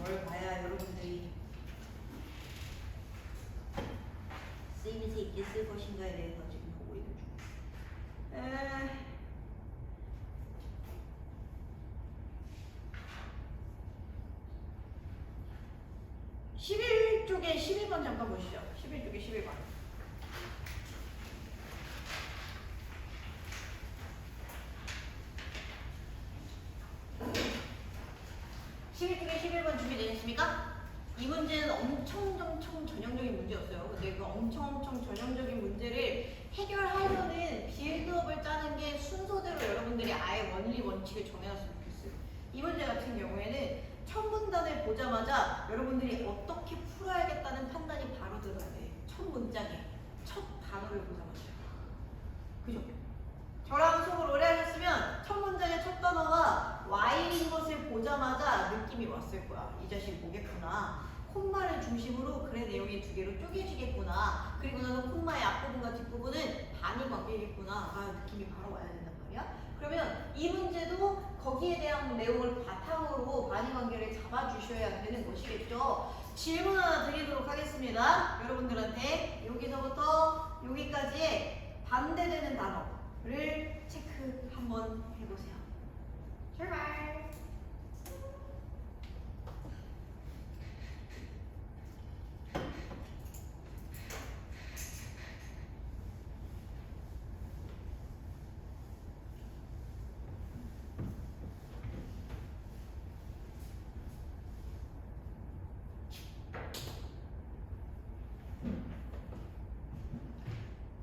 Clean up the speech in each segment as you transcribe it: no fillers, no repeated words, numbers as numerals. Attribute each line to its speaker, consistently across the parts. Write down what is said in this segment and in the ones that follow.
Speaker 1: 뭘 봐야 여러분들이 쓰임새 있게 쓸 것인가에 대해서 지금 보고 있는 중이에요. 11쪽에 11번 잠깐 보시죠. 11쪽에 11번. 준비되셨습니까? 이 문제는 엄청 전형적인 문제였어요. 근데 그 엄청 전형적인 문제를 해결하려는 빌드업을 짜는 게 순서대로 여러분들이 아예 원칙을 정해놨으면 좋겠어요. 이 문제 같은 경우에는 첫 문단을 보자마자 여러분들이 어떻게 풀어야겠다는 판단이 바로 들어야 돼. 첫 문장에 첫 단어를 보자마자. 그죠? 저랑 수업을 오래 하셨으면 첫 문장의 첫 단어가 Y인 것을 보자마자 느낌이 왔을 거야. 이 자식 뭐겠구나. 콤마를 중심으로 글의 내용이 두 개로 쪼개지겠구나. 그리고 나서 콤마의 앞부분과 뒷부분은 반이 바뀌겠구나. 느낌이 바로 와야 된단 말이야. 그러면 이 문제도 거기에 대한 내용을 바탕으로 반의 관계를 잡아주셔야 되는 것이겠죠. 질문 하나 드리도록 하겠습니다. 여러분들한테 여기서부터 여기까지의 반대되는 단어를 체크 한번 해보세요. 출발!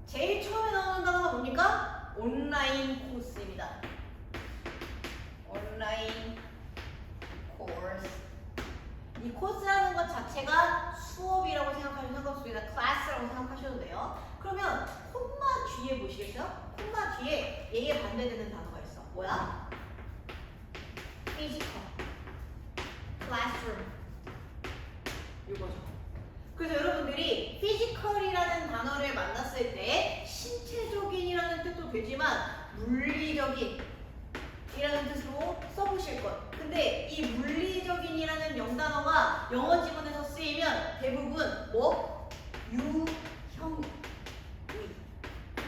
Speaker 1: 제일 처음에 나오는 단어가 뭡니까? 온라인 코스입니다. 온라인 코스. 이 코스라는 것 자체가 수업이라고 생각하셔도 상관없습니다. 클래스라고 생각하셔도 돼요. 그러면 콤마 뒤에 보시겠어요? 콤마 뒤에 얘에 반대되는 단어가 있어. 뭐야? physical, classroom. 이거죠. 그래서 여러분들이 physical이라는 단어를 만났을 때 신체적인이라는 뜻도 되지만 물리적인 이라는 뜻으로 써보실 것. 근데 이 물리적인이라는 영단어가 영어 지문에서 쓰이면 대부분 뭐? 유형의.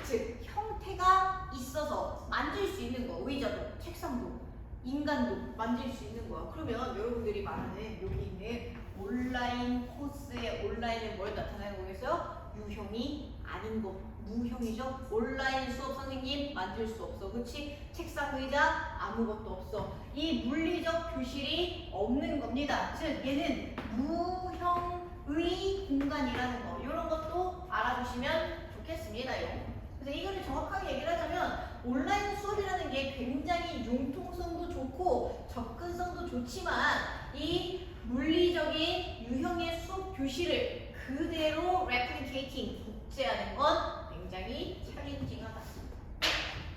Speaker 1: 즉 형태가 있어서 만질 수 있는 거. 의자도, 책상도, 인간도 만질 수 있는 거야. 그러면 여러분들이 말하는 여기 있는 온라인 코스의 온라인은 뭘 나타내는 거겠어요? 유형이 아닌 거. 무형이죠. 온라인 수업 선생님 만질 수 없어. 그치? 책상 의자 아무것도 없어. 이 물리적 교실이 없는 겁니다. 즉 얘는 무형의 공간이라는 거. 이런 것도 알아두시면 좋겠습니다요. 그래서 이거를 정확하게 얘기를 하자면 온라인 수업이라는 게 굉장히 융통성도 좋고 접근성도 좋지만 이 물리적인 유형의 수업 교실을 그대로 replicating, 복제하는 건 굉장히 챌린징하다.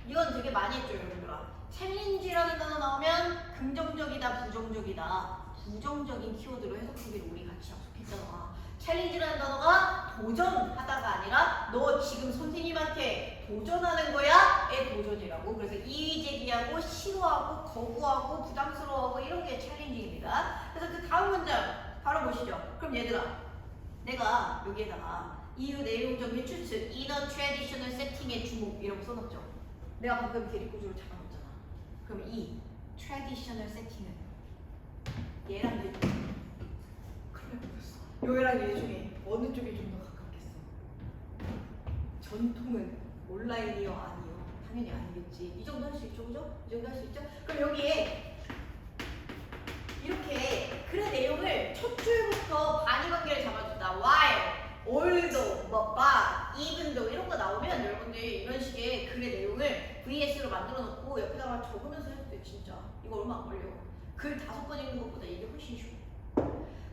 Speaker 1: 이건 되게 많이 했죠, 여러분들아. 챌린지라는 단어 나오면 긍정적이다, 부정적이다. 부정적인 키워드로 해석하기를 우리 같이 약속했잖아. 챌린지라는 단어가 도전하다가 아니라 너 지금 선생님한테 도전하는 거야?의 도전이라고. 그래서 이의제기하고 싫어하고 거부하고 부담스러워하고 이런 게 챌린징입니다. 그래서 그 다음 문장 바로 보시죠. 그럼 얘들아, 내가 여기에다가 이유 내용적인 추측, inner traditional setting의 주목 이라고 써놨죠. 내가 방금 대립구조를 잡아놓았잖아. 그럼 이 traditional setting은 얘랑 얘 중에 얘랑 얘 중에 어느 쪽이 좀 더 가깝겠어? 전통은 온라인이요? 아니요? 당연히 아니겠지. 이 정도 할 수 있죠, 그죠? 이 정도 할 수 있죠? 그럼 여기에 이렇게 글의 내용을 첫 줄부터 반의 관계를 잡아준다. while, although, but, even though 이런 거 나오면 여러분들이 이런 식의 글의 내용을 VS로 만들어 놓고 옆에다가 적으면서 해도 돼. 진짜 이거 얼마 안 걸려. 글 5번 읽는 것보다 이게 훨씬 쉬워.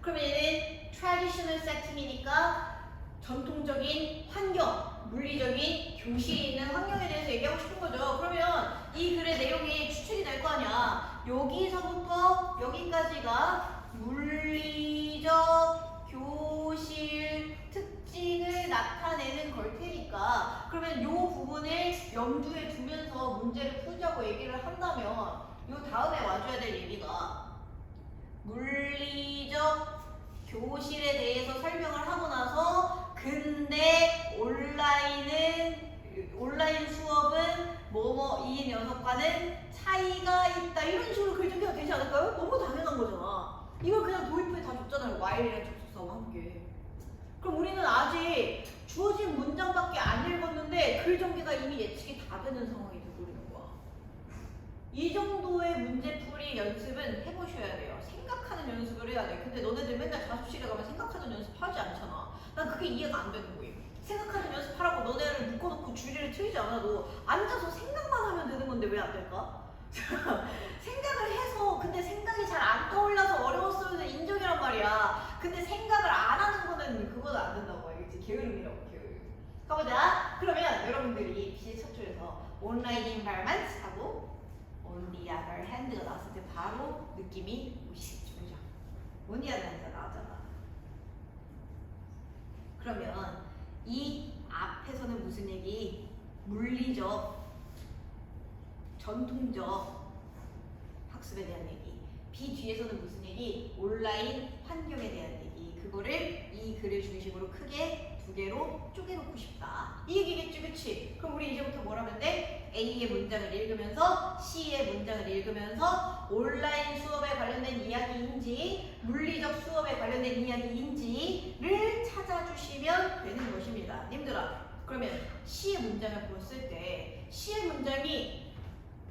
Speaker 1: 그러면 얘는 traditional setting이니까 전통적인 환경, 물리적인 교실이 있는 환경에 대해서 얘기하고 싶은 거죠. 그러면 이 글의 내용이 추측이 될 거 아니야. 여기서부터 여기까지가 물리적 교실 특징을 나타내는 걸 테니까, 그러면 이 부분을 염두에 두면서 문제를 풀자고 얘기를 한다면 이 다음에 와줘야 될 얘기가 물리적 교실에 대해서 설명을 하고 나서 근데 온라인 수업은 뭐뭐 이 녀석과는 차이가 있다 이런 식으로 글 전개가 되지 않을까요? 너무 당연한 거잖아. 이걸 그냥 도입부에 다 줬잖아요. while이랑 접속사와 함께. 그럼 우리는 아직 주어진 문장밖에 안 읽었는데 글 전개가 이미 예측이 다 되는 상황이 되어버리는 거야. 이 정도의 문제풀이 연습은 해보셔야 돼요. 생각하는 연습을 해야 돼. 근데 너네들 맨날 자습실에 가면 생각하는 연습 하지 않잖아. 난 그게 이해가 안 되는 거예요. 생각하는 연습하라고 너네를 묶어놓고 주제를 틀지 않아도 앉아서 생각만 하면 되는 건데 왜 안 될까? 생각을 해서 근데 생각이 잘 안 떠올라서 어려웠으면 인정이란 말이야. 근데 생각을 안 하는 거는 그건 안 된다고. 알겠지? 게으름이라고 게으름. 가보자. 그러면 여러분들이 비의 첫 줄에서 온라인 environment 하고 on the other hand가 나왔을 때 바로 느낌이 오시죠. 그죠? on the other hand 나왔잖아. 그러면 이 앞에서는 무슨 얘기? 물리적, 전통적 학습에 대한 얘기. B 뒤에서는 무슨 얘기? 온라인 환경에 대한 얘기. 그거를 이 글을 중심으로 크게 두 개로 쪼개놓고 싶다. 이 얘기겠지, 그치? 그럼 우리 이제부터 뭘 하면 돼? A의 문장을 읽으면서 C의 문장을 읽으면서 온라인 수업에 관련된 이야기인지 물리적 수업에 관련된 이야기인지를 찾아주시면 되는 것입니다. 님들아, 그러면 C의 문장을 보았을 때 C의 문장이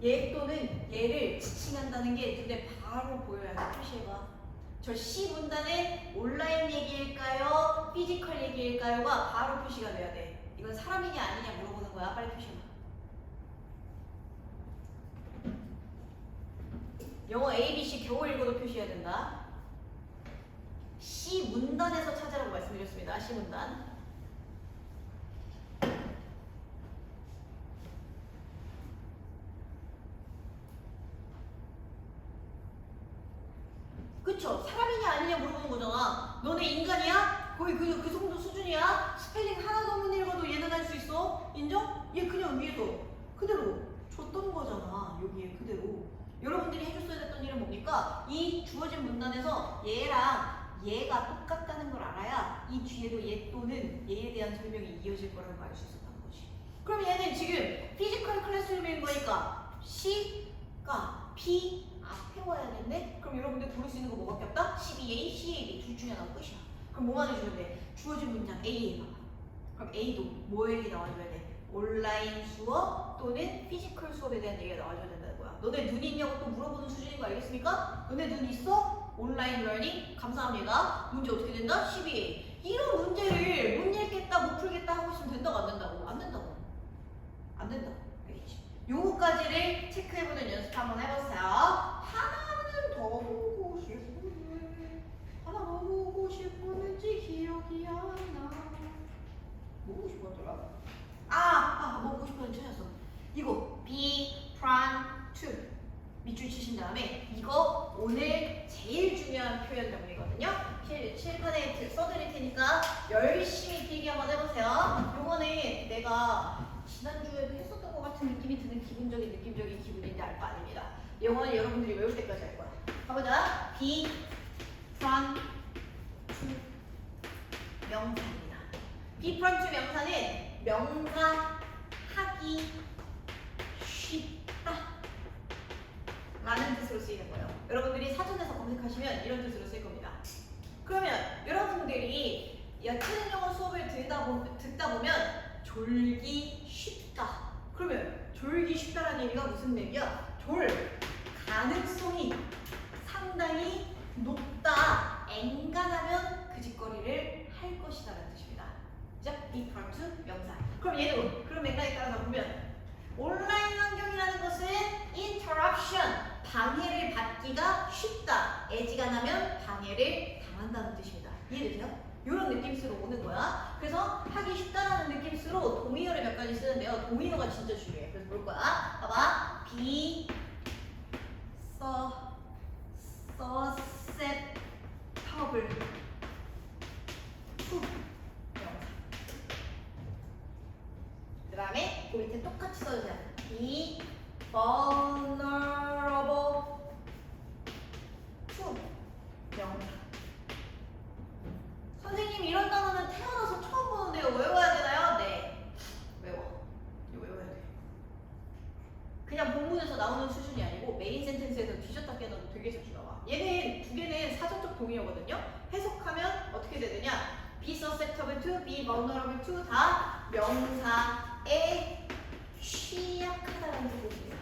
Speaker 1: 얘 또는 얘를 지칭한다는 게 눈에 바로 보여야 돼. 표시해봐. 저 C 문단은 온라인 얘기일까요? 피지컬 얘기일까요?가 바로 표시가 돼야 돼. 이건 사람이냐 아니냐 물어보는 거야. 빨리 표시해봐. 영어 A, B, C 겨우 읽어도 표시해야 된다. C 문단에서 찾으라고 말씀드렸습니다. C 문단. 그쵸? 사람이냐 아니냐 물어보는 거잖아. 너네 인간이야? 거의 그 정도 수준이야? 스펠링 하나도 못 읽어도 얘는 할 수 있어? 인정? 얘 그냥 위에서 그대로 줬던 거잖아. 여기에 그대로. 여러분들이 해줬어야 됐던 일은 뭡니까? 이 주어진 문단에서 얘랑 얘가 똑같다는 걸 알아야 이 뒤에도 얘 또는 얘에 대한 설명이 이어질 거라는 걸 알 수 있었다는 거지. 그럼 얘는 지금 피지컬 클래스룸인 거니까 C가 P 앞에 와야겠네? 그럼 여러분들 고를 수 있는 거 뭐밖에 없다? CBA, CAB 둘 중에 하나가 끝이야. 그럼 뭐만 해주면 돼? 주어진 문장 A에 봐봐. 그럼 A도 뭐에게 나와줘야 돼? 온라인 수업 또는 피지컬 수업에 대한 얘기가 나와줘야 된다는 거야. 너네 눈 있냐고 또 물어보는 수준인 거 알겠습니까? 너네 눈 있어? 온라인 러닝? 감사합니다. 문제 어떻게 된다? CBA. 이런 문제를 못 읽겠다, 못 풀겠다 하고 있으면 된다고 안 된다고? 안 된다고. 안 된다. 알겠지? 요거까지를 체크해보는 연습 한번 해보세요. 하나는 더 보고 싶은데 하나 더 보고 싶었는지 기억이 안 나. 뭐 보고 싶었더라? 뭐 보고 싶었는지 찾았어. 이거 be prime to 밑줄 치신 다음에 이거 오늘 제일 중요한 표현 정리거든요. 칠판에 써드릴 테니까 열심히 필기 한번 해보세요. 요거는 내가 지난주에도 했었던 것 같은 느낌이 드는 느낌적인 기분인데 알 거 아닙니다. 영어는 여러분들이 외울 때까지 할 거야. 가보자. be from to 명사입니다. be from to 명사는 명사 하기 쉽다 라는 뜻으로 쓰이는 거예요. 여러분들이 사전에서 검색하시면 이런 뜻으로 쓸 겁니다. 그러면 여러분들이 얕은 영어 수업을 듣다 보면 졸기 쉽다. 그러면 졸기 쉽다라는 얘기가 무슨 얘기야? 졸 가능성이 상당히 높다. 엔간하면 그 짓거리를 할 것이다라는 뜻입니다. 자, be part to 명사. 그럼 얘도 그런 맥락에 따라서 보면 온라인 환경이라는 것은 interruption, 방해를 받기가 쉽다. 애지가 나면 방해를 당한다는 뜻입니다. 이해되세요? 이런 느낌으로 오는 거야. 그래서 하기 쉽다라는 느낌으로 동의어를 몇 가지 쓰는데요. 동의어가 진짜 중요해. 그래서 볼 거야. 봐봐. be susceptible to 명사. 그 다음에 그 밑에 똑같이 써주세요. be vulnerable to to 다 명사에 취약하다라는 뜻이에요.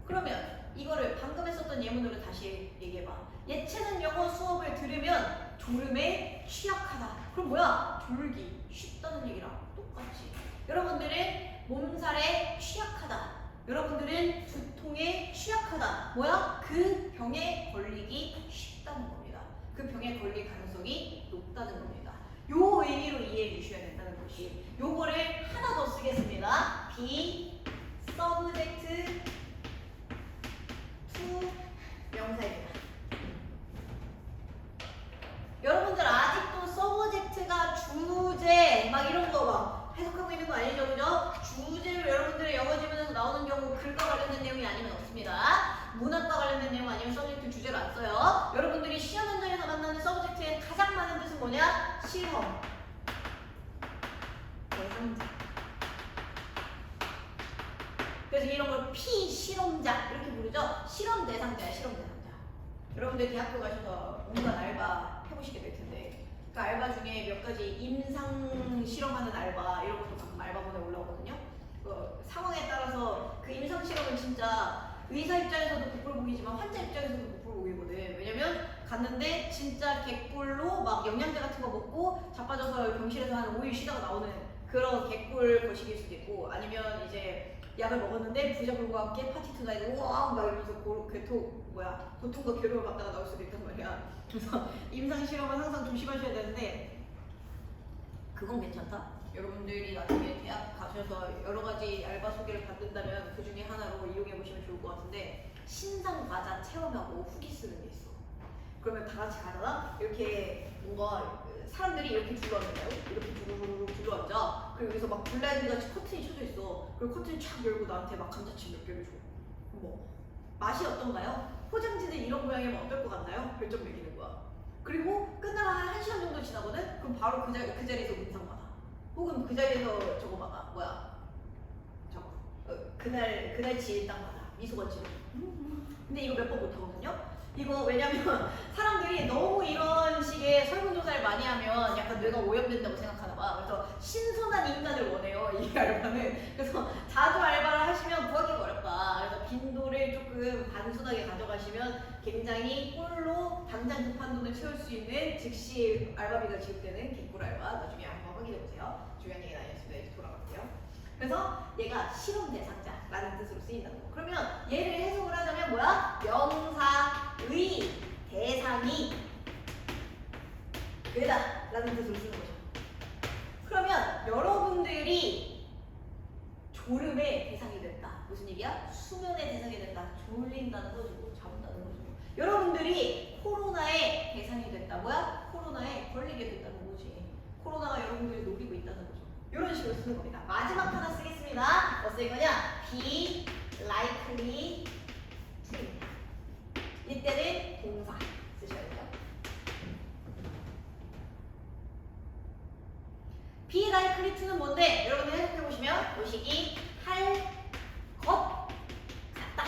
Speaker 1: 그러면 이거를 방금 했었던 예문으로 다시 얘기해봐. 예체능 영어 수업을 들으면 졸음에 취약하다. 그럼 뭐야? 졸기 쉽다는 얘기랑 똑같이. 여러분들은 몸살에 취약하다. 여러분들은 두통에 취약하다. 뭐야? 그 병에 걸리기 쉽다는 겁니다. 그 병에 걸릴 가능성이 높다는 겁니다. 요 의미로 이해해 주셔야 된다는 것이. 요거를 하나 더 쓰겠습니다. be subject to 명사입니다. 여러분들 아직도 서브젝트가 주제 막 이런 거 막 해석하고 있는 거 아니죠, 그죠? 주제로 여러분들의 영어 지문에서 나오는 경우 글과 관련된 내용이 아니면 없습니다. 문학과 관련된 내용 아니면 서브젝트 주제로 안 써요. 여러분들이 시험 현장에서 만나는 서브젝트의 가장 많은 뜻은 뭐냐? 실험, 대상자. 그래서 이런 걸 피실험자 이렇게 부르죠. 실험 대상자야, 실험 대상자. 여러분들 대학교 가셔서 온갖 알바 해보시게 될 텐데 그 알바 중에 몇 가지 임상 실험하는 알바 이런 것도 가끔 알바본에 올라오거든요. 그 상황에 따라서 그 임상 실험은 진짜 의사 입장에서도 복불복이지만 환자 입장에서도 복불복이거든. 왜냐면 갔는데 진짜 개꿀로 막 영양제 같은 거 먹고 자빠져서 병실에서 한 5일 쉬다가 나오는 그런 개꿀 거식일 수도 있고, 아니면 이제 약을 먹었는데 부작용과 함께 파티 투나잇 우와 막 이러면서 고통과 괴로움을 받다가 나올 수도 있단 말이야. 그래서 임상 실험은 항상 조심하셔야 되는데 그건 괜찮다. 여러분들이 나중에 대학 가셔서 여러 가지 알바 소개를 받는다면 그 중에 하나로 이용해 보시면 좋을 것 같은데, 신상 과자 체험하고 후기 쓰는 게 있어. 그러면 다 같이 가잖아? 이렇게 뭔가 사람들이 이렇게 둘러앉아요. 이렇게 두루루루 둘러앉아. 그리고 여기서 막 블라인드 같이 커튼이 쳐져 있어. 그리고 커튼을 촥 열고 나한테 막 감자칩 몇 개를 줘. 뭐 맛이 어떤가요? 포장지는 이런 모양이면 어떨 것 같나요? 별점 매기는 거야. 그리고 끝나고 한 1시간 정도 지나거든? 그럼 바로 그 자리에서 문상 받아. 혹은 그 자리에서 저거 받아. 저거. 그날 지일 딱 받아. 미소건치로. 근데 이거 몇 번 못하거든요? 이거 왜냐면 사람들이 너무 이런 식의 설문조사를 많이 하면 약간 뇌가 오염된다고 생각하나 봐. 그래서 신선한 인간을 원해요, 이 알바는. 그래서 자주 알바를 하시면 구하기가 어렵다. 그래서 빈도를 조금 단순하게 가져가시면 굉장히 홀로 당장 급한 돈을 채울 수 있는 즉시 알바비가 지급되는 개꿀 알바. 나중에 한번 확인해보세요. 중요한 얘기는 아니었습니다. 이제 돌아갈게요. 그래서 얘가 실험 대상자라는 뜻으로 쓰인다는 거. 그러면 얘를 해석을 하자면 뭐야? 명사의 대상이 되다 라는 뜻으로 쓰는 거죠. 그러면 여러분들이 졸음의 대상이 됐다. 무슨 얘기야? 수면의 대상이 됐다. 졸린다는 거죠. 잠다는 거죠. 여러분들이 코로나의 대상이 됐다. 뭐야? 코로나에 걸리게 됐다는 거지. 코로나가 여러분들이 노리고 있다는 거죠. 이런 식으로 쓰는 겁니다. 마지막 하나 쓰겠습니다. 뭐 쓸 거냐? be likely to입니다. 이때는 동사 쓰셔야죠. be likely to는 뭔데? 여러분들 해석해보시면 요식이 할 것 같다.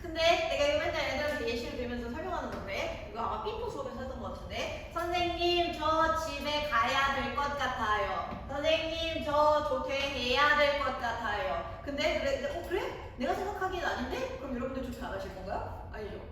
Speaker 1: 근데 내가 이거 맨날 애들한테 예시를 들면서 설명하는 건데, 이거 아마 삐뽀 수업에서 했던 것 같은데, 선생님 저 집에 가야 될 것 같아요. 선생님 저 조퇴해야 될 것 같아요. 근데 그래? 내가 생각하기엔 아닌데? 그럼 여러분들 조퇴 안 하실 건가요? 아니죠.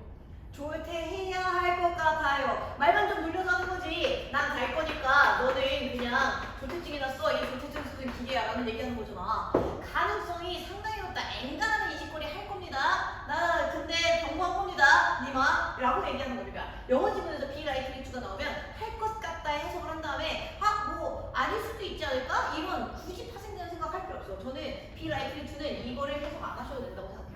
Speaker 1: 조퇴해야 할 것 같아요. 말만 좀 돌려서 하는 거지. 난 갈 거니까 너는 그냥 조퇴증이나 써. 이 조퇴증 쓰는 기계야 라는 얘기하는 거잖아. 가능성이 상당히 높다. 앵간하면 이 짓거리 할 겁니다. 나 근데 경고한 겁니다. 니마 라고 얘기하는 겁니다. 영어 지문에서 be likely to가 나오면 할 것 같다 해석을 한 다음에 뭐 아닐 수도 있지 않을까? 이런 굳이 파생되는 생각할 필요 없어. 저는 be likely to는 이거를 해석 안 하셔도 된다고 생각해요.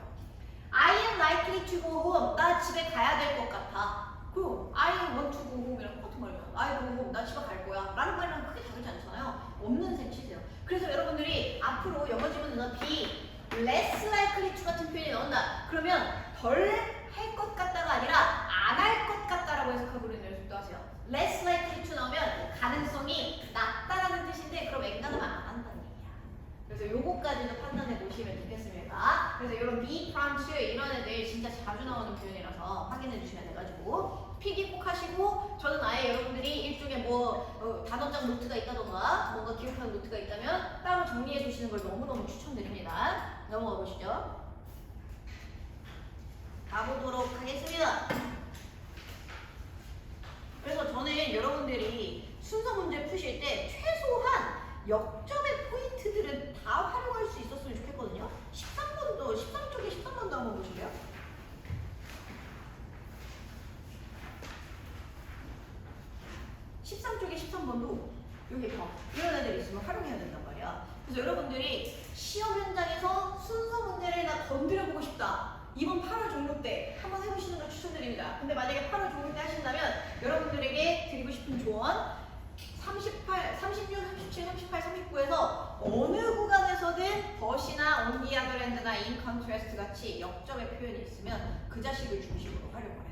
Speaker 1: I am likely to go home. 나 집에 가야 될 것 같아. 그리고 I want to go home이랑 똑같은 말이야. I go home. 나 집에 갈 거야. 라는 말이랑 크게 다르지 않잖아요. 없는 셈 치세요. 그래서 여러분들이 앞으로 영어 지문에서 be less likely to 같은 표현이 나온다. 그러면 덜 할 것 같다가 아니라 안 할 것 같다라고 해석하고 있는 연습도 하세요. less likely to 나오면 가능성이 낮다라는 뜻인데, 그럼 앵간하면 안 한다는 얘기야. 그래서 요거까지도 판단해 보시면 좋겠습니다. 그래서 이런 be prompt 이런 애들 진짜 자주 나오는 표현이라서 확인해 주시면 돼가지고 필기 꼭 하시고 저는 아예 여러분들이 일종의 뭐 단어장 노트가 있다던가 뭔가 기억하는 노트가 있다면 따로 정리해 두시는 걸 너무너무 추천드립니다. 넘어가 보시죠. 가보도록 하겠습니다. 그래서 저는 여러분들이 순서 문제 푸실 때 최소한 역점의 포인트들은 다 활용할 수 있었으면 좋겠거든요. 13번도 13쪽에 13번도 한번 보실래요? 13쪽에 13번도 여기 봐 이런 애들이 있으면 활용해야 된단 말이야. 그래서 여러분들이 시험 현장에서 순서 문제를 나 건드려보고 싶다. 이번 8월 종료 때 한번 해보시는 걸 추천드립니다. 근데 만약에 8월 종료 때 하신다면 여러분들에게 드리고 싶은 조언 38, 36, 37, 38, 39에서 어느 구간에서든 버시나 온디 아더랜드나 인 컨트레스트 같이 역점의 표현이 있으면 그 자식을 중심으로 활용을 해라.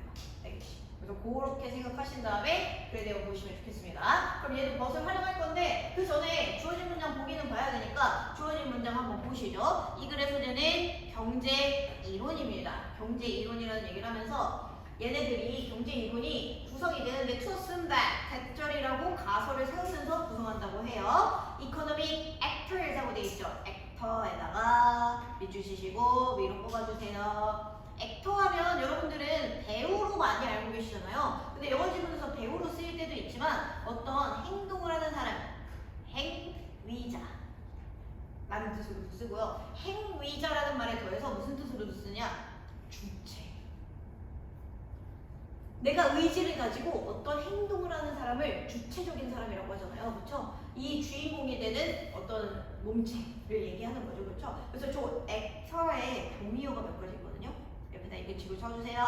Speaker 1: 알겠지? 그래서 그렇게 생각하신 다음에 그래 내용 보시면 좋겠습니다. 그럼 얘도 벗을 활용할 건데 그 전에 주어진 문장 보기는 봐야 되니까 주어진 문장 한번 보시죠. 이 글의 소재는 경제 이론입니다. 경제 이론이라는 얘기를 하면서 얘네들이 경제 이론이 구성이 되는데 to assume that 대절이라고 가설을 세우면서 구성한다고 해요. economic actors라고 되어 있죠. actor에다가 밑줄 치시고 위로 뽑아주세요. 액터 하면 여러분들은 배우로 많이 알고 계시잖아요. 근데 영어 지문에서 배우로 쓰일 때도 있지만 어떤 행동을 하는 사람, 행위자 라는 뜻으로도 쓰고요. 행위자라는 말에 더해서 무슨 뜻으로도 쓰냐? 주체. 내가 의지를 가지고 어떤 행동을 하는 사람을 주체적인 사람이라고 하잖아요. 그렇죠? 이 주인공이 되는 어떤 몸체를 얘기하는 거죠. 그렇죠? 그래서 저 액터의 동의어가 몇 가지 있거든요. 옆에다 이렇게 쳐주세요.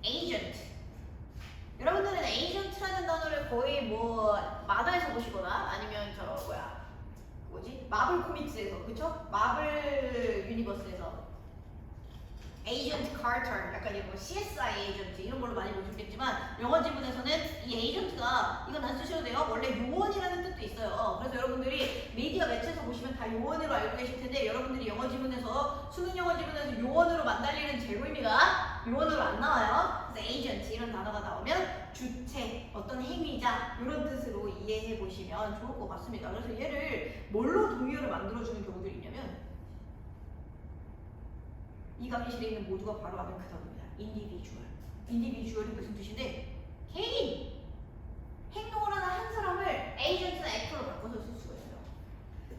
Speaker 1: agent. 여러분들은 agent라는 단어를 거의 뭐 만화에서 보시거나 아니면 저 뭐지? 마블 코믹스에서 그쵸? 마블 유니버스에서 에이전트 카터 약간 이거 CSI 에이전트 이런 걸로 많이 보셨겠지만 영어 지문에서는 이 에이전트가 이건 안 쓰셔도 돼요. 원래 요원이라는 뜻도 있어요. 그래서 여러분들이 미디어 매체에서 보시면 다 요원으로 알고 계실 텐데 여러분들이 영어 지문에서 수능 영어 지문에서 요원으로 만날리는 제고입니다. 요원으로 안 나와요. 그래서 에이전트 이런 단어가 나오면 주체, 어떤 행위자 이런 뜻으로 이해해 보시면 좋을 것 같습니다. 그래서 얘를 뭘로 동의어를 만들어주는 경우들이 있냐면 이 강의실에 있는 모두가 바로 아는 그 단어입니다. individual. individual이 무슨 뜻인데? 개인! 행동을 하는 한 사람을 agent나 actor로 바꿔서 쓸 수가 있어요.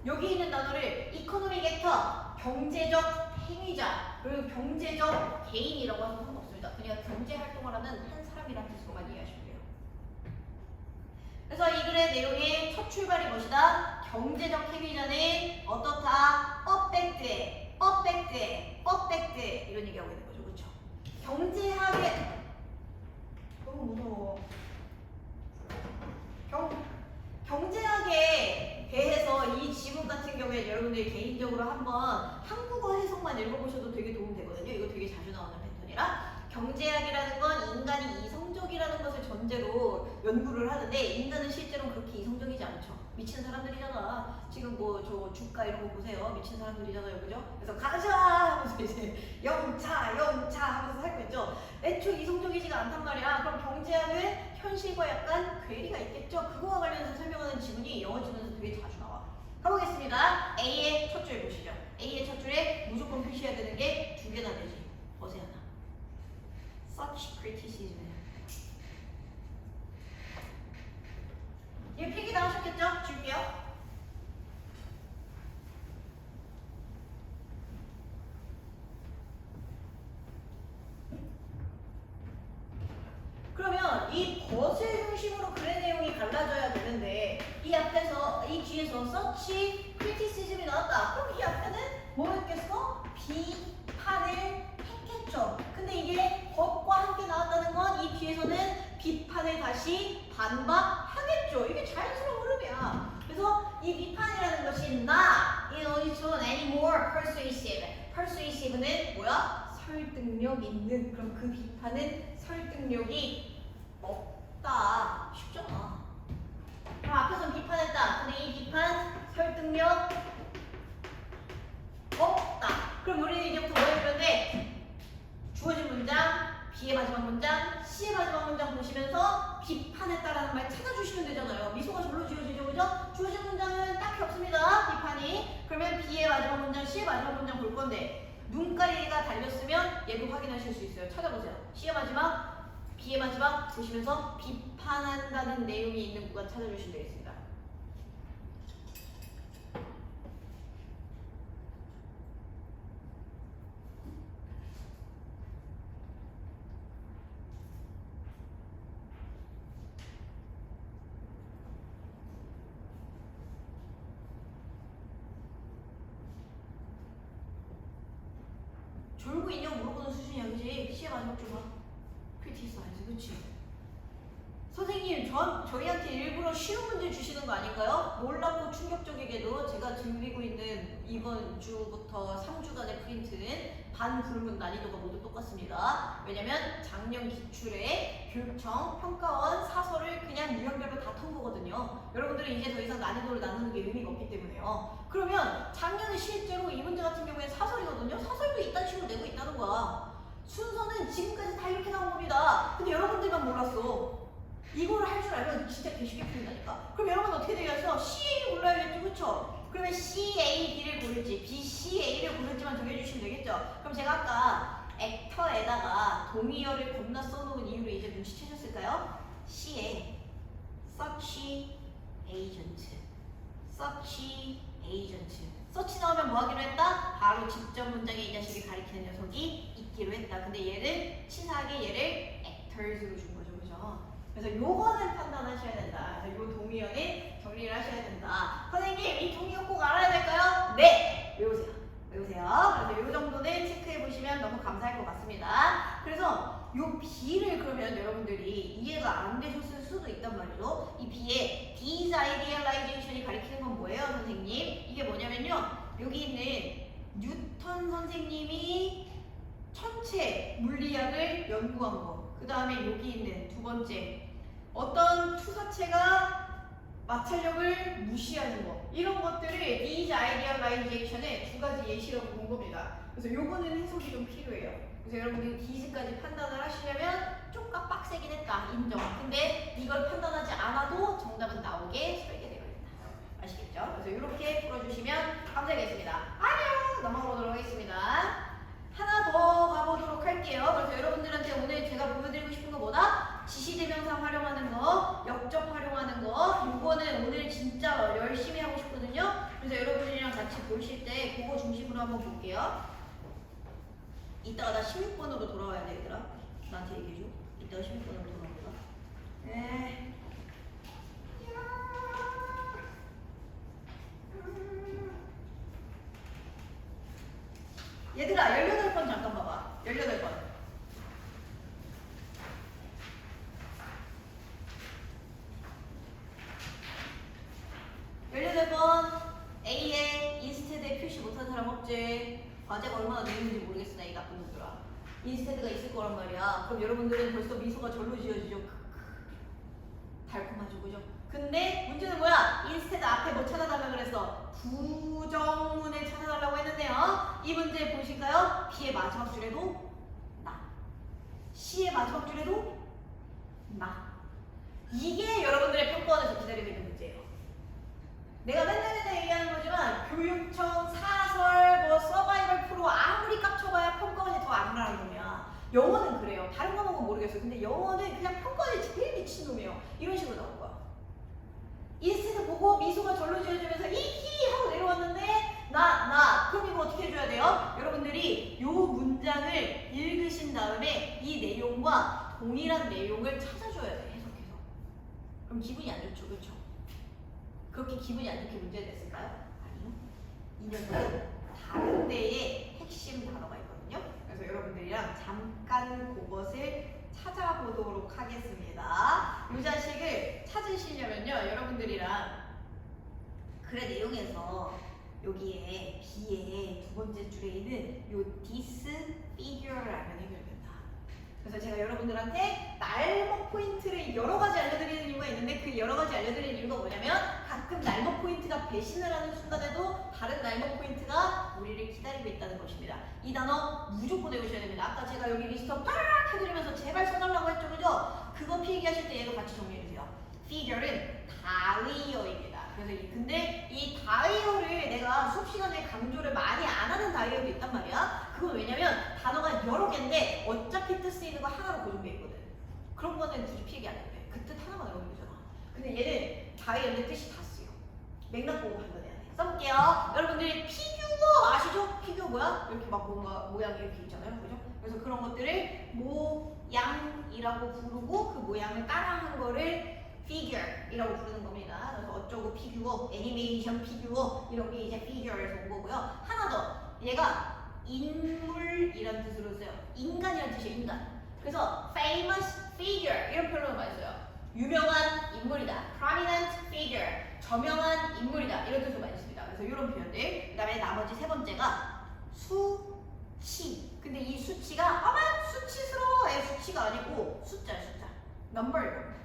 Speaker 1: 여기 있는 단어를 economic actor, 경제적 행위자, 그리고 경제적 개인이라고 해서 상관없습니다. 그냥 경제 활동을 하는 한 사람이라는 뜻으로만 이해하시면 돼요. 그래서 이 글의 내용의 첫 출발이 무엇이다? 경제적 행위자는 어떻다? 퍼펙트 이런 얘기하고 있는 거죠. 그렇죠? 경제학에 너무 무서워. 경제학에 대해서 이 지문 같은 경우에 여러분들이 개인적으로 한번 한국어 해석만 읽어보셔도 되게 도움되거든요. 이거 되게 자주 나오는 패턴이라 경제학이라는 건 인간이 이성적이라는 것을 전제로 연구를 하는데 인간은 실제로 그렇게 이성적이지 않죠. 미친 사람들이잖아. 지금 뭐 저 주가 이런 거 보세요. 미친 사람들이잖아요. 그죠? 그래서 가자 하면서 이제 영차 하면서 살고 있죠. 애초 이성적이지가 않단 말이야. 그럼 경제학은 현실과 약간 괴리가 있겠죠. 그거와 관련해서 설명하는 지문이 영어 지문에서 되게 자주 나와. 가보겠습니다. A의 첫 줄 보시죠. A의 첫 줄에 무조건 표시해야 되는 게 두 개나 되지. 어세 하나. Such criticism. 얘 필기 다 하셨겠죠? 줄게요. 그러면 이 것을 중심으로 글의 내용이 갈라져야 되는데 이 앞에서 이 뒤에서 such criticism이 나왔다. 그럼 이 앞에는 뭐 했겠어? 비판을 했겠죠. 근데 이게 것과 함께 나왔다는 건 이 뒤에서는 비판을 다시 반박하겠죠. 이게 자연스러운 흐름이야. 그래서 이 비판이라는 것이 not in its own any more persuasive. persuasive는 뭐야? 설득력 있는. 그럼 그 비판은 설득력이 없다. 쉽잖아. 그럼 앞에선 비판했다. 근데 이 비판 설득력 B의 마지막 문장, C의 마지막 문장 보시면서 비판했다라는 말 찾아주시면 되잖아요. 미소가 절로 지어지죠, 그죠? 주어진 문장은 딱히 없습니다. 비판이. 그러면 B의 마지막 문장, C의 마지막 문장 볼 건데 눈가리가 달렸으면 얘도 확인하실 수 있어요. 찾아보세요. C의 마지막, B의 마지막 보시면서 비판한다는 내용이 있는 구간 찾아주시면 되겠습니다. 졸고 있냐고 물어보는 수준이 아니지. C의 마지막 줄 봐. 크리티사이즈, 그치? 선생님, 저희한테 일부러 쉬운 문제 주시는 거 아닐까요? 놀랍고 충격적이게도 제가 드리고 있는 이번 주부터 3주간의 프린트는 반불문 난이도가 모두 똑같습니다. 왜냐면 작년 기출에 교육청, 평가원, 사설을 그냥 유형별로 다 통보거든요. 여러분들은 이제 더 이상 난이도를 나누는 게 의미가 없기 때문에요. 그러면 작년에 실제로 이 문제 같은 경우에 사설이거든요. 사설도 이딴 식으로 내고 있다는 거야. 순서는 지금까지 다 이렇게 나온 겁니다. 근데 여러분들만 몰랐어. 이거를 할 줄 알면 진짜 개쉽게 풀린다니까. 그럼 여러분 어떻게 되겠어? CA를 골라야겠죠, 그쵸? 그러면 CAB를 고를지 BCA를 고를지만 정해주시면 되겠죠. 그럼 제가 아까 액터에다가 동의어를 겁나 써놓은 이유를 이제 눈치채셨을까요? C에 search agent, search agent. 서치 나오면 뭐 하기로 했다? 바로 직접 문장에 이 자식을 가리키는 녀석이 있기로 했다. 근데 얘를 치사하게 얘를 actors로 준 거죠, 그죠? 그래서 요거는 판단하셔야 된다. 그래서 요 동의어는 정리를 하셔야 된다. 선생님, 이 동의어 꼭 알아야 될까요? 네! 외우세요. 외우세요. 그래서 요 정도는 체크해 보시면 너무 감사할 것 같습니다. 그래서 요 B를 그러면 여러분들이 이해가 안 되셨을 수도 있단 말이죠. 이 B의 desidealization이 가리키는 건 뭐예요, 선생님? 이게 뭐냐면요. 여기 있는 뉴턴 선생님이 천체 물리학을 연구한 거. 그 다음에 여기 있는 두 번째 어떤 투사체가 마찰력을 무시하는 거, 이런 것들을 desidealization의 두 가지 예시라고 본 겁니다. 그래서 요거는 해석이 좀 필요해요. 그래서 여러분들이 디즈까지 판단을 하시려면 좀 빡세긴 했다, 인정. 근데 이걸 판단하지 않아도 정답은 나오게 설계되어 있다. 아시겠죠? 그래서 이렇게 풀어주시면 감사하겠습니다. 안녕! 넘어가 보도록 하겠습니다. 하나 더 가보도록 할게요. 그래서 여러분들한테 오늘 제가 보여드리고 싶은 거 뭐다? 지시대명사 활용하는 거, 역적 활용하는 거, 요거는 오늘 진짜 열심히 하고 싶거든요. 그래서 여러분이랑 같이 보실 때 그거 중심으로 한번 볼게요. 이따가 나 16번으로 돌아와야 돼, 얘들아. 나한테 얘기해줘. 이따가 16번으로 돌아올까? 네. 얘들아, 18번 잠깐 봐봐. 18번. 18번 A에 인스테드에 표시 못한 사람 없지? 과제가 얼마나 되는지 모르겠으나 이 나쁜 놈들아. 인스테드가 있을 거란 말이야. 그럼 여러분들은 벌써 미소가 절로 지어지죠. 달콤하죠, 그죠? 근데 문제는 뭐야? 인스테드 앞에 뭐 찾아달라 그랬어? 부정문을 찾아달라고 했는데요. 이 문제 보실까요? B의 마지막 줄에도 나, C의 마지막 줄에도 나. 이게 여러분들의 평가원에서 기다리고 있는 문제예요. 내가 맨날 얘기하는 거지만 교육청, 사설, 뭐 서바이벌 프로 아무리 깝쳐봐야 평가원이 더 안 나는 놈이야. 영어는 그래요. 다른 과목은 모르겠어요. 근데 영어는 그냥 평가원이 제일 미친놈이에요. 이런 식으로 나올 거야. 인스테드 보고 미소가 절로 지어지면서 이히 하고 내려왔는데 나 그럼 이거 어떻게 해줘야 돼요? 여러분들이 요 문장을 읽으신 다음에 이 내용과 동일한 내용을 찾아줘야 돼. 해석해서. 그럼 기분이 안 좋죠, 그렇죠? 그렇게 기분이 안 좋게 문제가 됐을까요? 아니요. 이 녀석은 다른 데에 핵심 단어가 있거든요. 그래서 여러분들이랑 잠깐 그것을 찾아보도록 하겠습니다. 이 자식을 찾으시려면요, 여러분들이랑 글의 내용에서 여기에 B의 두 번째 줄에 있는 요 this figure를 알면 해결된다. 그래서 제가 여러분들한테 날먹 포인트를 여러 가지 알려드리는 이유가 있는데 그 여러 가지 알려드리는 이유가 뭐냐면 가끔 날먹 포인트가 배신을 하는 순간에도 다른 날먹 포인트가 우리를 기다리고 있다는 것입니다. 이 단어 무조건 외우셔야 됩니다. 아까 제가 여기 리스트업 딱 해드리면서 제발 써달라고 했죠, 그죠? 그거 필기하실 때 얘도 같이 정리해주세요. figure은 다이어입니다. 그래서 근데 이 다이어를 내가 수업 시간에 강조를 많이 안 하는 다이어도 있단 말이야. 그건 왜냐면 단어가 여러 개인데 어차피 뜻 쓰이는 거 하나로 고정돼 있거든. 그런 거는 굳이 필기 안 해도 돼. 그 뜻 하나만 외우면 되잖아. 근데 얘는 다이어의 뜻이 다 쓰여. 맥락 보고 판단해야 돼. 써볼게요. 여러분들이 피규어 아시죠? 피규어 뭐야? 이렇게 막 뭔가 모양이 이렇게 있잖아요. 그죠? 그래서 그런 것들을 모양이라고 부르고 그 모양을 따라한 거를 figure이라고 부르는 겁니다. 그래서 어쩌고 피규어, 애니메이션 피규어 이런 게 이제 figure에서 온 거고요. 하나 더, 얘가 인물이라는 뜻으로 써요. 인간이라는 뜻이에요. 인간. 그래서 famous figure 이런 표현을 많이 써요. 유명한 인물이다. prominent figure, 저명한 인물이다. 이런 뜻으로 많이 씁니다. 그래서 이런 표현들. 그 다음에 나머지 세 번째가 수치. 근데 이 수치가 아마 수치스러워의 수치가 아니고 숫자예요. 숫자. number예요.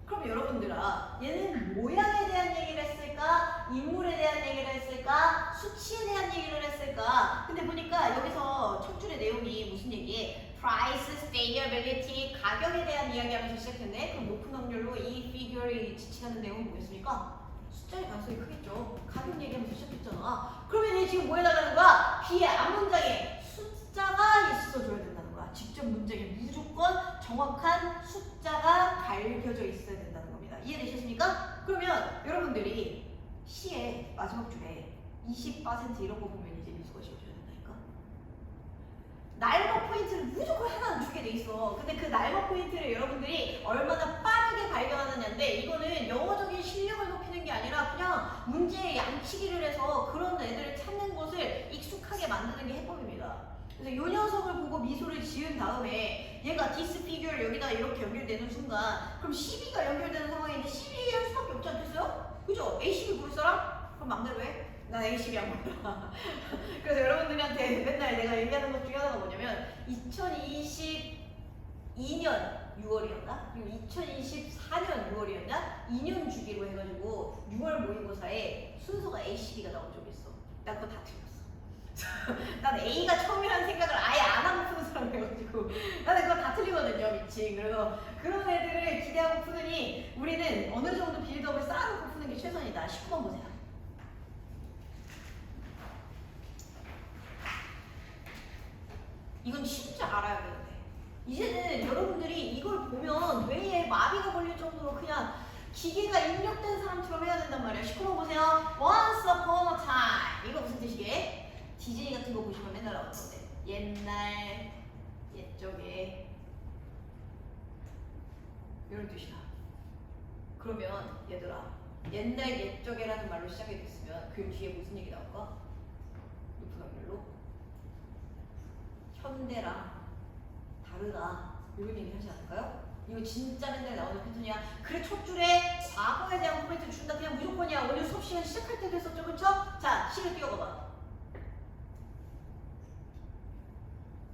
Speaker 1: 그럼 여러분들아, 얘는 모양에 대한 얘기를 했을까? 인물에 대한 얘기를 했을까? 수치에 대한 얘기를 했을까? 근데 보니까 여기서 첫 줄의 내용이 무슨 얘기해? price, stability, 가격에 대한 이야기하면서 시작했네. 그럼 높은 확률로 이 figure이 지칭하는 내용은 뭐겠습니까? 숫자의 가능성이 크겠죠. 가격 얘기하면서 시작했잖아. 그러면 얘 지금 뭐 해달라는 거야? 뒤에 앞문장에 숫자가 있어줘야 된다는 거야. 직접 문장에 무조건 정확한 숫자가 밝혀져 있어야 된다는 겁니다. 이해되셨습니까? 그러면 여러분들이 시의 마지막 줄에 20% 이런 거 보면 이제 미수가 지어줘야 된다니까. 날먹 포인트를 무조건 하나는 주게 돼 있어. 근데 그 날먹 포인트를 여러분들이 얼마나 빠르게 발견하느냐인데 이거는 영어적인 실력을 높이는 게 아니라 그냥 문제의 양치기를 해서 그런 애들을 찾는 것을 익숙하게 만드는 게 해법입니다. 그래서 이 녀석을 보고 미소를 지은 다음에 얘가 this figure 여기다 이렇게 연결되는 순간 그럼 12가 연결되는 상황인데 12 할 수밖에 없지 않겠어요? 그죠? A12 부를 사람? 그럼 맘대로 해. 난 A12 안 몰라. 그래서 여러분들한테 맨날 내가 얘기하는 것 중에 하나가 뭐냐면 2022년 6월이었나? 그리고 2024년 6월이었나? 2년 주기로 해가지고 6월 모의고사에 순서가 A12가 나온 적이 있어. 나 그거 다 틀렸어. 난 A가 처음이라는 생각을 아예 안 하고 푸는 사람이어가지고 나는 그거 다 틀리거든요, 미친. 그래서 그런 애들을 기대하고 푸느니 우리는 어느 정도 빌드업을 쌓아놓고 푸는 게 최선이다. 19번 보세요. 이건 진짜 알아야 되는데 이제는 여러분들이 이걸 보면 뇌에 마비가 걸릴 정도로 그냥 기계가 입력된 사람처럼 해야 된단 말이야. 19번 보세요. Once upon a time 이거 무슨 뜻이게? 디즈니 같은 거 보시면 맨날 나오는 건데 옛날 옛적에 이런 뜻이다. 그러면 얘들아 옛날 옛적에라는 말로 시작이 됐으면 그 뒤에 무슨 얘기 나올까? 높은 확률로 현대랑 다르다 이런 얘기 하지 않을까요? 이거 진짜 맨날 나오는 패턴이야. 그래 첫 줄에 과거에 대한 코멘트 준다 그냥 무조건이야. 오늘 수업 시간 시작할 때도 했었죠, 그쵸? 자, C를 띄워봐봐.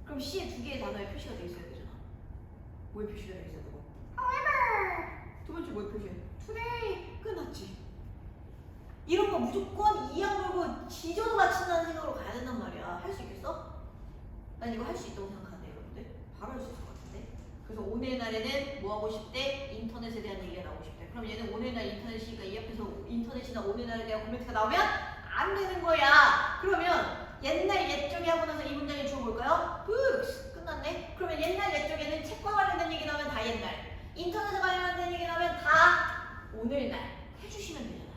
Speaker 1: 그럼 C에 두 개의 단어에 표시가 돼 있어야 되잖아. 뭐에 표시가 돼 있어야 되고? However. 두 번째 뭐에 표시해? Today. 끝났지. 이런 거 무조건 이악 물고 지저도 맞춘다는 생각으로 가야 된단 말이야. 할 수 있겠어? 난 이거 할 수 있다고 생각하는데 여러분들. 바로 할 수 있을 것 같은데. 그래서 오늘날에는 뭐 하고 싶대? 인터넷에 대한 얘기가 나오고 싶대. 그럼 얘는 오늘날 인터넷이니까 이 앞에서 인터넷이나 오늘날에 대한 코멘트가 나오면 안 되는 거야. 그러면 옛날 옛적에 하고 나서 이 문장의 주어 뭘까요? books. 끝났네. 그러면 옛날 옛적에는 책과 관련된 얘기 나오면 다 옛날, 인터넷에 관련된 얘기 나오면 다 오늘날 해주시면 되잖아요.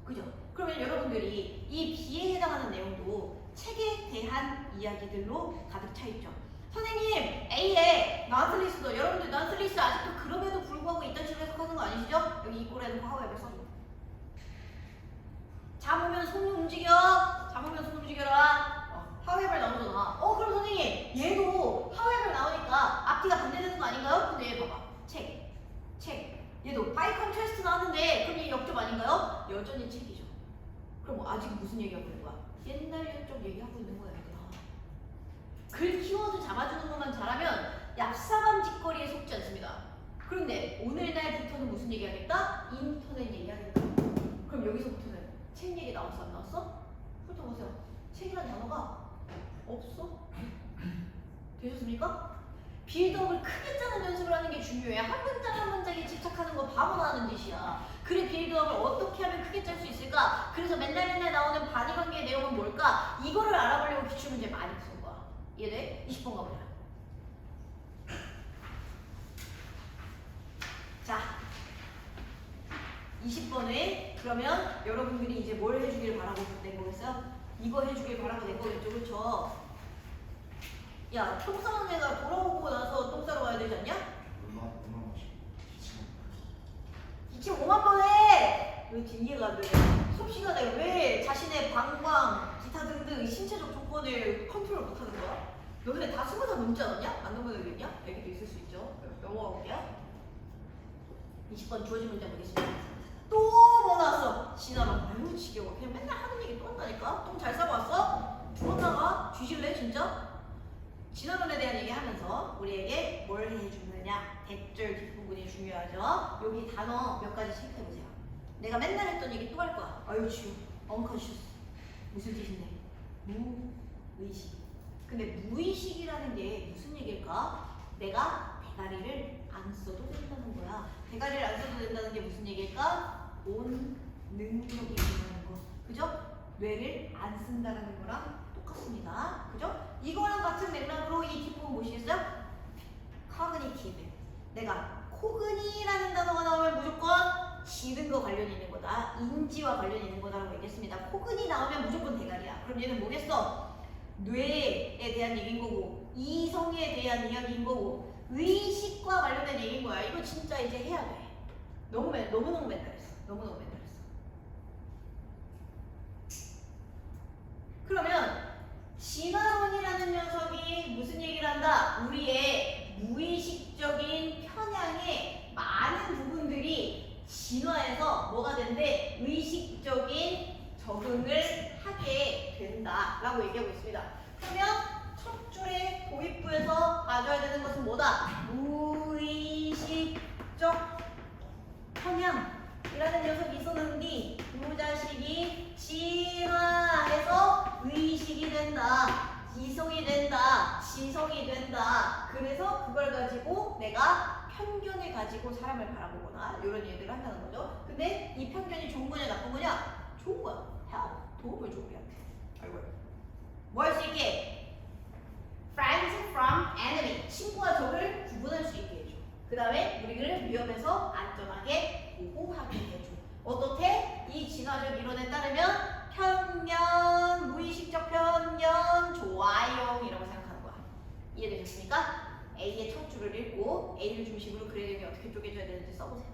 Speaker 1: 그죠? 그러면 여러분들이 이 B에 해당하는 내용도 책에 대한 이야기들로 가득 차 있죠. 선생님, A에 넌슬리스도 여러분들 넌슬리스 아직도 그럼에도 불구하고 이딴 식으로 해석하는 거 아니시죠? 여기 이꼴에 놓고 하우에버 써줘. 잠오면 손 움직여. 잠오면 손 움직여라. 하우에버 나오잖아. 그럼 선생님, 얘도 하우에버 나오니까 앞뒤가 반대되는 거 아닌가요? 근데 얘 봐봐. 책. 얘도 바이 컨트레스트 나왔는데 그럼 얘 역접 아닌가요? 여전히 책이죠. 그럼 뭐 아직 무슨 얘기하고 있는 거야? 옛날 옛적 얘기하고 있는 거야 얘들아. 글 키워드 잡아주는 것만 잘하면 얍삽한 짓거리에 속지 않습니다. 그런데 오늘날부터는 무슨 얘기하겠다? 인터넷 얘기하겠다. 그럼 여기서부터는 책 얘기 나왔어 안 나왔어? 훑어보세요. 책이란 단어가 없어. 되셨습니까? 빌드업을 크게 짜는 연습을 하는 게 중요해. 한 문장 한 문장에 집착하는 거 바보나 하는 짓이야. 그래 빌드업을 어떻게 하면 크게 짤 수 있을까? 그래서 맨날 나오는 반의관계의 내용은 뭘까? 이거를 알아보려고 기출문제 많이 푸는 거야. 이해돼? 20번 가보자. 자, 20번에 그러면 여러분들이 이제 뭘 해주길 바라고 낸 거겠어요? 이거 해주길 바라고 낸 거겠죠, 그렇죠? 야, 똥 싸는 애가 돌아오고 나서 똥 싸러 가야 되지 않냐? 기침 5만 번 해! 왜 이해가 안 되네. 수업 시간에 왜 자신의 방광, 기타 등등 신체적 조건을 컨트롤 못하는 거야? 너네 다 20살 넘지 않았냐? 안 넘은 애들 있냐? 애기도 있을 수 있죠. 넘어가 볼게요. 20번 주어진 문제 보겠습니다. 또 뭐 나왔어? 진아랑 아유 지겨워. 그냥 맨날 하는 얘기 또 한다니까? 똥 잘 싸고 왔어? 죽었나가? 쥐실래 진짜? 진화론에 대한 얘기하면서 우리에게 뭘 해주느냐? 대절 뒷부분이 중요하죠. 여기 단어 몇 가지 체크해보세요. 내가 맨날 했던 얘기 또 할 거야. 아유 지금 unconscious 무슨 뜻인데? 무의식. 근데 무의식이라는 게 무슨 얘기일까? 내가 대가리를 안 써도 된다는 거야. 대가리를 안 써도 된다는 게 무슨 얘기일까? 본능적이라는 거. 그죠? 뇌를 안 쓴다는 거랑 똑같습니다. 그죠? 이거랑 같은 맥락으로 이 뒷부분 보시겠어요? cognitive. 내가 코그니라는 단어가 나오면 무조건 지능과 관련이 있는 거다. 인지와 관련이 있는 거다라고 얘기했습니다. 코그니 나오면 무조건 대가리야. 그럼 얘는 뭐겠어? 뇌에 대한 얘기인 거고 이성에 대한 이야기인 거고 의식과 관련된 얘기인 거야. 이거 진짜 이제 해야 돼. 너무너무 맨날했어. 너무너무 맨날했어. 그러면 진화론이라는 녀석이 무슨 얘기를 한다? 우리의 무의식적인 편향의 많은 부분들이 진화해서 뭐가 된대? 의식적인 적응을 하게 된다라고 얘기하고 있습니다. 그러면 첫 줄에 도입부에서 봐줘야 되는 것은 뭐다? 무의식적 편향이라는 녀석이 있었는데 이 자식이 진화해서 의식이 된다, 이성이 된다, 지성이 된다. 그래서 그걸 가지고 내가 편견을 가지고 사람을 바라보거나 이런 얘기를 한다는 거죠. 근데 이 편견이 좋은 거냐 나쁜 거냐? 좋은 거야. 도움을 줘 우리한테. 알고 뭐 할 수 있게? Friends from enemy. 친구와 적을 구분할 수 있게 해줘. 그 다음에 우리를 위험에서 안전하게 보호하게 해줘. 어떻게? 이 진화적 이론에 따르면 편견, 무의식적 편견, 좋아요이라고 생각하는 거야. 이해되셨습니까? A의 첫 줄을 읽고 A를 중심으로 글의 내용이 어떻게 쪼개져야 되는지 써보세요.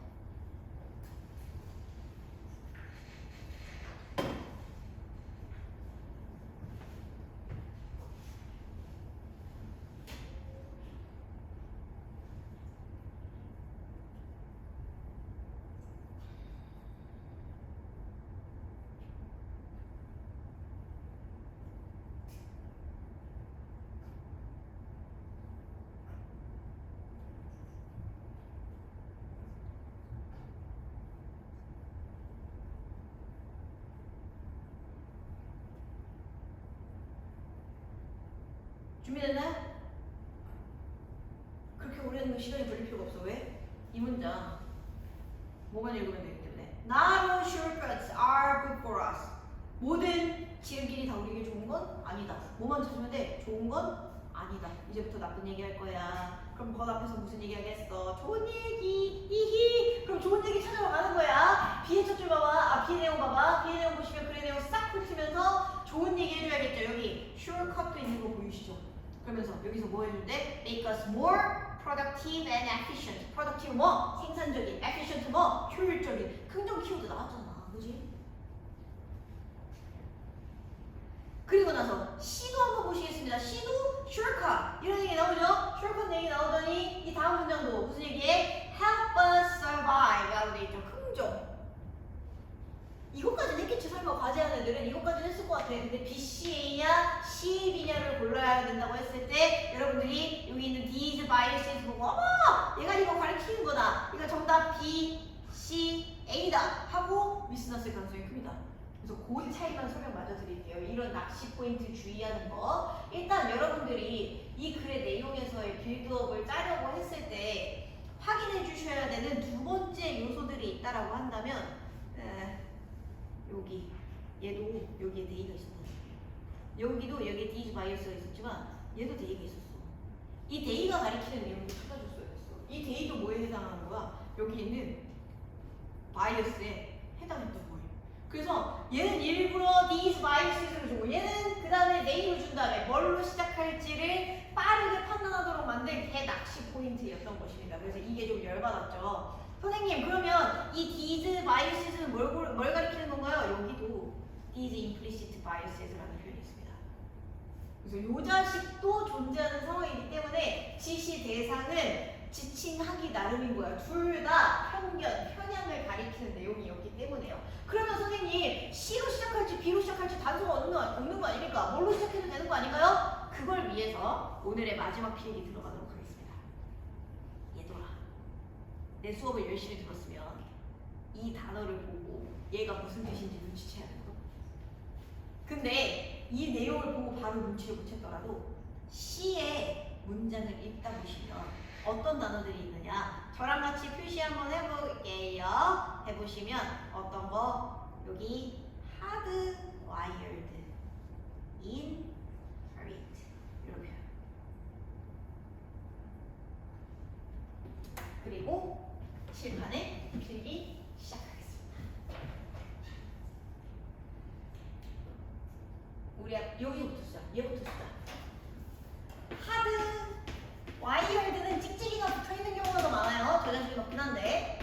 Speaker 1: 준비됐나요? 그렇게 오랜 시간이 걸릴 필요가 없어. 왜? 이 문장 뭐만 읽으면 되기 때문에 Not all shortcuts are good for us. 모든 지름길이 다 우리에게 좋은 건 아니다. 뭐만 찾으면 돼? 좋은 건 아니다. 이제부터 나쁜 얘기 할 거야. 그럼 거 앞에서 무슨 얘기 하겠어? 좋은 얘기. 히히. 그럼 좋은 얘기 찾아러 가는 거야. B의 첫 줄 봐봐. B의 내용 봐봐. B의 내용 보시면 글의 내용 싹 훑으면서 좋은 얘기 해줘야겠죠. 여기 shortcut도 있는 거 보이시죠? 그러면서 여기서 뭐 해준대? Make us more productive and efficient. productive 뭐? 생산적인. efficient 뭐? 효율적인. 긍정 키워드 나왔잖아. 그지? 그리고 나서 C도 한번 보시겠습니다. C도 shortcut 이런 얘기 나오죠? shortcut 얘기 나오더니 이 다음 문장도 무슨 얘기해? Help us survive 라고 돼 있죠. 긍정. 이것까지는 했겠지. 설마 과제하는 애들은 이것까지는 했을 것 같아. 근데 B, 된다고 했을 때 여러분들이 여기 있는 these biases 보고 어머 얘가 이거 가리키는 거다. 이거 정답 B, C, A다 하고 미스 났을 가능성이 큽니다. 그래서 그 차이만 설명 마저 드릴게요. 이런 낚시 포인트 주의하는 거. 일단 여러분들이 이 글의 내용에서의 빌드업을 짜려고 했을 때 확인해 주셔야 되는 두 번째 요소들이 있다라고 한다면 여기 얘도 여기에 데이가 있었거든요. 여기도 여기에 these bias가 있었지만 얘도 데이가 있었어. 이 데이가 가리키는 내용을 찾아줬어야 됐어. 이 데이도 뭐에 해당하는 거야? 여기 있는 바이어스에 해당했던 거예요. 그래서 얘는 일부러 these bias를 주고 얘는 그 다음에 네임을 준 다음에 뭘로 시작할지를 빠르게 판단하도록 만든 대낚시 포인트였던 것입니다. 그래서 이게 좀 열받았죠. 선생님 그러면 이 these bias는 뭘 가리키는 건가요? 여기도 these implicit biases라는 표현이 있습니다. 그래서 요 자식도 존재하는 상황이기 때문에 지시 대상은 지칭하기 나름인 거야. 둘 다 편견, 편향을 가리키는 내용이었기 때문에요. 그러면 선생님 C로 시작할지 B로 시작할지 단서가 없는 거 아닙니까? 뭘로 시작해도 되는 거 아닌가요? 그걸 위해서 오늘의 마지막 필기 들어가도록 하겠습니다. 얘들아, 내 수업을 열심히 들었으면 이 단어를 보고 얘가 무슨 뜻인지 눈치채야 되거든. 근데 이 내용을 보고 바로 눈치를 못 챘더라도 C의 문장을 읽다 보시면 어떤 단어들이 있느냐 저랑 같이 표시 한번 해볼게요. 해보시면 어떤 거 여기 hardwired, inherent 이런 표현. 그리고 칠판에 필기 시작하겠습니다. 우리 여기부터 시작. 얘부터 시작. 와이어드는 찍찍이가 붙어있는 경우가 더 많아요. 저장식이 높긴 한데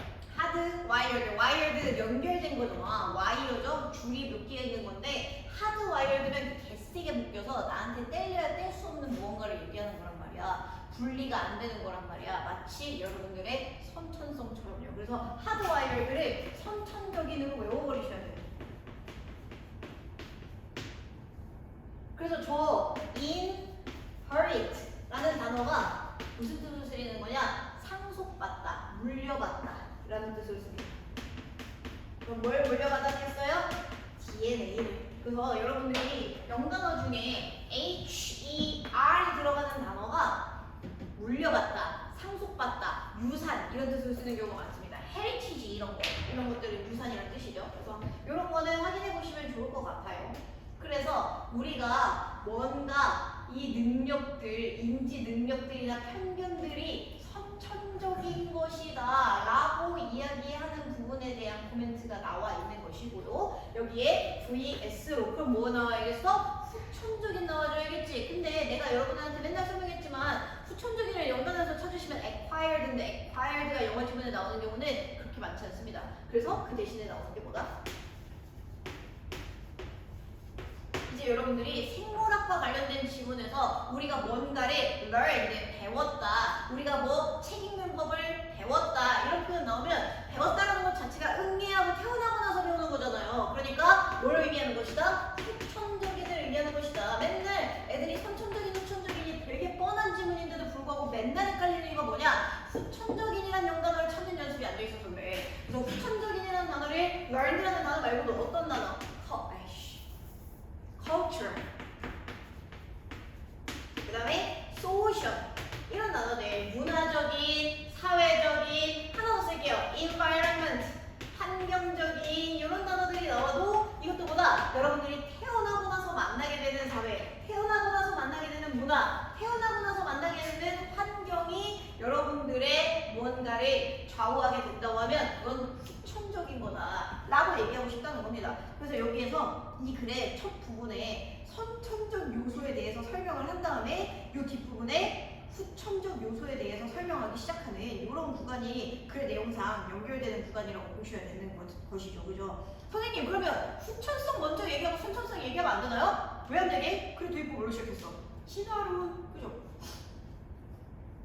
Speaker 1: 와이어드 연결된 거잖아. 와이어죠. 줄이 몇 개가 있는 건데 와이어드는 개세게 묶여서 나한테 뗄래야 뗄 수 없는 무언가를 얘기하는 거란 말이야. 분리가 안 되는 거란 말이야. 마치 여러분들의 선천성처럼요. 그래서 와이어드를 선천적인으로 외워버리셔야 돼요. 그래서 저 inherit 라는 단어가 무슨 뜻으로 쓰이는 거냐? 상속받다, 물려받다 라는 뜻으로 씁니다. 그럼 뭘 물려받았겠어요? DNA를. 그래서 여러분들이 영단어 중에 HER이 들어가는 단어가 물려받다, 상속받다, 유산 이런 뜻으로 쓰는 경우가 많습니다. 헤리티지 이런 것들은 유산이라는 뜻이죠. 그래서 이런 거는 확인해 보시면 좋을 것 같아요. 그래서 우리가 뭔가 이 능력들, 인지 능력들이나 편견들이 선천적인 것이다 라고 이야기하는 부분에 대한 코멘트가 나와 있는 것이고요. 여기에 VS로 그럼 뭐 나와야겠어? 후천적인 나와줘야겠지. 근데 내가 여러분한테 맨날 설명했지만 후천적인을 연관해서 찾으시면 acquired인데 acquired가 영어 지문에 나오는 경우는 그렇게 많지 않습니다. 그래서 그 대신에 나오는 게 뭐다? 이제 여러분들이 생물학과 관련된 지문에서 우리가 뭔가를 learned, 배웠다, 우리가 뭐 책 읽는 법을 배웠다 이런 표현 나오면 배웠다라는 것 자체가 응애하고 태어나고 나서 배우는 거잖아요. 그러니까 뭘 의미하는 것이다? 후천적인을 의미하는 것이다. 맨날 애들이 선천적인, 후천적인이 되게 뻔한 지문인데도 불구하고 맨날 헷갈리는 이유가 뭐냐? 후천적인이라는 영단어를 찾는 연습이 안 돼 있어서 그래. 그래서 후천적인이라는 단어를 learned라는 단어 말고도 어떤 단어? culture, 그 다음에 social 이런 단어들 문화적인, 사회적인 하나 더 쓸게요. environment, 환경적인 이런 단어들이 나와도 이것도 보다 여러분들이 태어나고 나서 만나게 되는 사회, 태어나고 나서 만나게 되는 문화, 태어나고 나서 만나게 되는 환경이 여러분들의 무언가를 좌우하게 된다고 하면 그건 후천적인 거다 라고 얘기하고 싶다는 겁니다. 그래서 여기에서 이 글의 첫 부분에 선천적 요소에 대해서 설명을 한 다음에 이 뒷부분에 후천적 요소에 대해서 설명하기 시작하는 이런 구간이 글의 내용상 연결되는 구간이라고 보셔야 되는 것이죠. 그죠? 선생님 그러면 후천성 먼저 얘기하고 선천성 얘기하면 안 되나요? 왜 안 되게? 그래 뒷부분 뭘로 시작했어? 진화론. 그죠?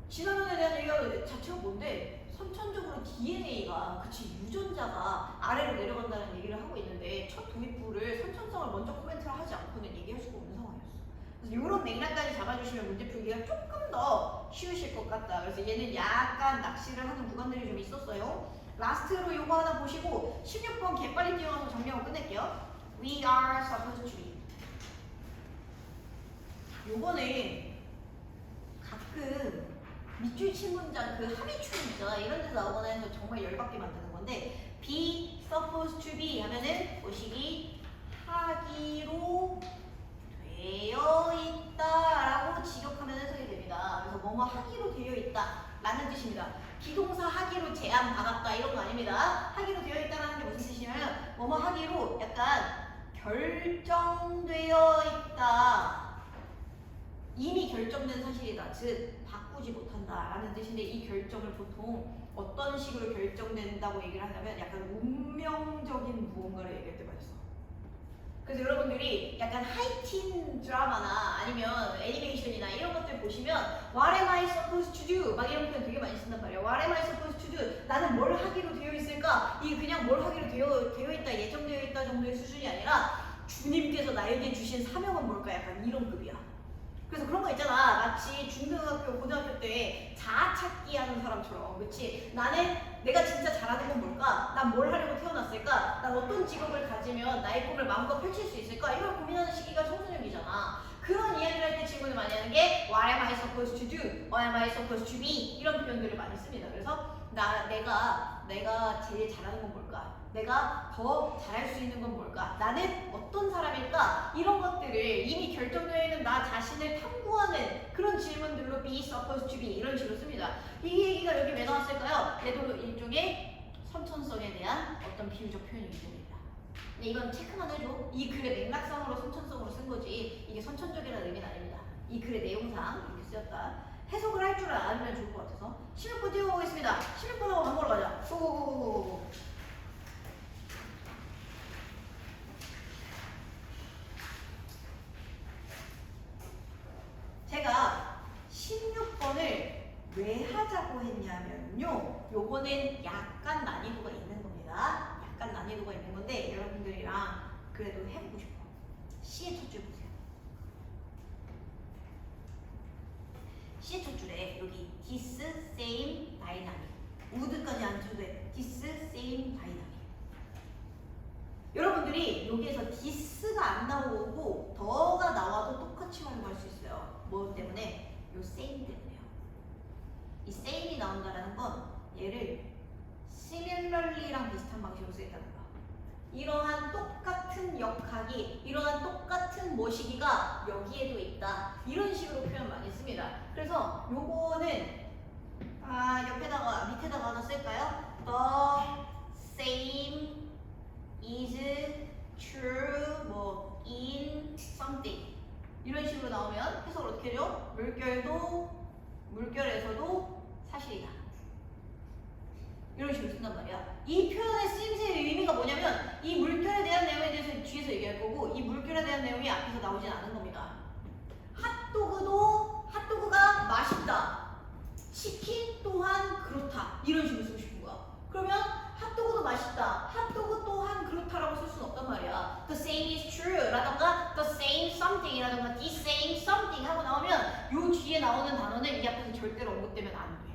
Speaker 1: 진화론에 대한 얘기가 자체가 뭔데? 선천적으로 DNA가 그치 유전자가 아래로 내려간다는 얘기를 하고 있는데 첫 도입부를 선천성을 먼저 코멘트를 하지 않고는 얘기할 수가 없는 상황이었어. 그래서 이런 맥락까지 잡아주시면 문제 풀기가 조금 더 쉬우실 것 같다. 그래서 얘는 약간 낚시를 하는 구간들이 좀 있었어요. 라스트로 요거 하나 보시고 16번 개빨리 뛰어가서 정리하고 끝낼게요. We are supposed to be. 요거는 가끔 밑줄 친 문장 그 합의출 있잖아. 이런 데서 나오거나 해서 정말 열받게 만드는 건데 be supposed to be 하면은 보시기 하기로 되어 있다라고 직역하면 해석이 됩니다. 그래서 뭐뭐 하기로 되어 있다 라는 뜻입니다. 비동사 하기로 제안 받았다 이런 거 아닙니다. 하기로 되어 있다라는 게 무슨 뜻이냐면 뭐뭐 하기로 약간 결정되어 있다. 이미 결정된 사실이다. 즉 바꾸지 못한다라는 뜻인데 이 결정을 보통 어떤 식으로 결정된다고 얘기를 하냐면 약간 운명적인 무언가를 얘기할 때 많이 써. 그래서 여러분들이 약간 하이틴 드라마나 아니면 애니메이션이나 이런 것들 보시면 What am I supposed to do? 막 이런 표현 되게 많이 쓴단 말이에요. What am I supposed to do? 나는 뭘 하기로 되어 있을까? 이게 그냥 뭘 하기로 되어 있다, 예정되어 있다 정도의 수준이 아니라 주님께서 나에게 주신 사명은 뭘까? 약간 이런 급이야. 그래서 그런 거 있잖아. 마치 중등학교, 고등학교 때 자아 찾기 하는 사람처럼. 그치? 나는 내가 진짜 잘하는 건 뭘까? 난 뭘 하려고 태어났을까? 난 어떤 직업을 가지면 나의 꿈을 마음껏 펼칠 수 있을까? 이걸 고민하는 시기가 청소년기잖아. 그런 이야기를 할 때 친구들 많이 하는 게 What am I supposed to do? What am I supposed to be? 이런 표현들을 많이 씁니다. 그래서 내가 제일 잘하는 건 뭘까? 내가 더 잘할 수 있는 건 뭘까? 나는 어떤 사람일까? 이런 것들을 이미 결정되어 있는 나 자신을 탐구하는 그런 질문들로 be supposed to be 이런 식으로 씁니다. 이 얘기가 여기 왜 나왔을까요? 얘도 일종의 선천성에 대한 어떤 비유적 표현이기 때문입니다. 근데 이건 체크만 해줘. 이 글의 맥락상으로 선천성으로 쓴 거지 이게 선천적이라는 의미는 아닙니다. 이 글의 내용상 이렇게 쓰였다. 해석을 할 줄 알면 좋을 것 같아서 16번 띄워보겠습니다. 16번하고 밥 먹으러 가자. 고고고고고. 제가 16번을 왜 하자고 했냐면요. 요거는 약간 난이도가 있는 겁니다. 약간 난이도가 있는 건데 여러분들이랑 그래도 해보고 싶어. C의 첫 줄 보세요. C의 첫 줄에 여기 this, same, dynamic would까지 안 쳐도 돼. this, same, dynamic 여러분들이 여기에서 this가 안 나오고 더가 나와도 똑같이 활용할 수 있어요. 뭐 때문에? 요 same 때문에요. 이 same이 나온다는 건 얘를 similarly랑 비슷한 방식으로 쓰겠다는 거야. 이러한 똑같은 역학이, 이러한 똑같은 모시기가 여기에도 있다. 이런 식으로 표현 많이 씁니다. 그래서 요거는 밑에다가 하나 쓸까요? The same is true 뭐 in something 이런 식으로 나오면 해석을 어떻게 해줘? 물결에서도 사실이다. 이런 식으로 쓴단 말이야. 이 표현의 쓰임새의 의미가 뭐냐면 이 물결에 대한 내용에 대해서 뒤에서 얘기할 거고 이 물결에 대한 내용이 앞에서 나오진 않은 겁니다. 핫도그가 맛있다. 치킨 또한 그렇다. 이런 식으로 쓰고 싶은 거야. 그러면 핫도그도 맛있다. 핫도그 또한 그렇다라고 쓸 수는 없단 말이야. The same is true 라던가 the same something 라던가 the same something 하고 나오면 요 뒤에 나오는 단어는 이 앞에서 절대로 언급되면 안 돼.